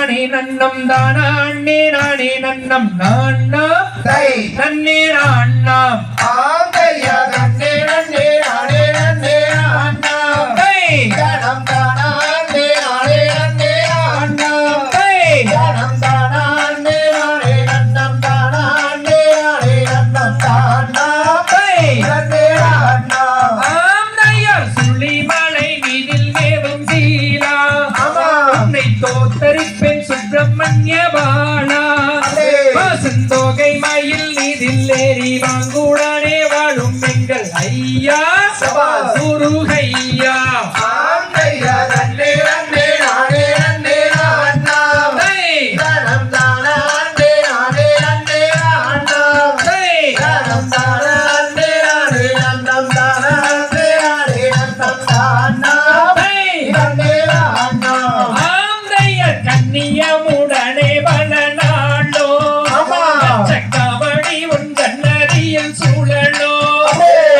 நானே நன்னம் தானே நானே நன்னம் நான்னா நன்னே நான்னாம் ஆந்தையா நன்னே நன்னே நானே நன்னே நான்னாம் கணம் தானே நானே நன்னே நான்னாம் கணம் தானே நானே நன்னம் தானே நானே நன்னம் தான்னாம் நன்னே நான்னாம் ஆந்தையார் சுள்ளிமலை மீதில் மேவும் சீலா உன்னை தோத்தரிப்பேன் சுப்பிரமணிய பாலா பசுந்தோகை மயில் நீதில் ஏறி வாங்குடனே வாழும் எங்கள் ஐயா குருகையா ஆந்தையா நன்னே நன்னே நானே நன்னே நான்னாம் கணம் தானே நானே நன்னே நான்னாம் கணம் தானே நானே நன்னம் தானே நானே நன்னம் தான்னாம் நன்னே நான்னாம் ஆந்தையர் கண்ணியமுடனே பலனாளோ கவடி உன் கண்ணறியில் சூழலோ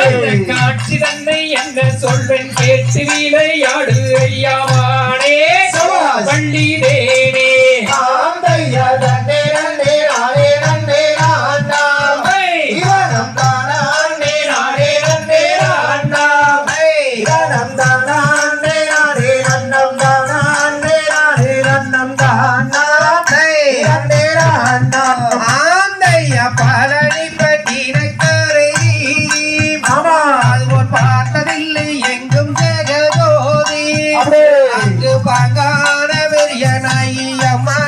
அந்த காட்சி தன்னை என்ன சொல்வேன் கேட்டு விளையாடு ஐயாவானே வள்ளி தேனே ஆந்தையா நன்னே நன்னே நானே நன்னே நான்னாம் இவனம் தானே நானே நன்னே நான்னாம் கணம் தானே நானே நன்னம் தானே நானே நன்னம் தானாம் நன்னே நான்னாம் ஆந்தையா பழனி பட்டினக்கரை அதுபோல் பார்த்ததில்லை எங்கும் ஜெகஜோதி அங்கு பங்கான பெரிய நாயி அம்மா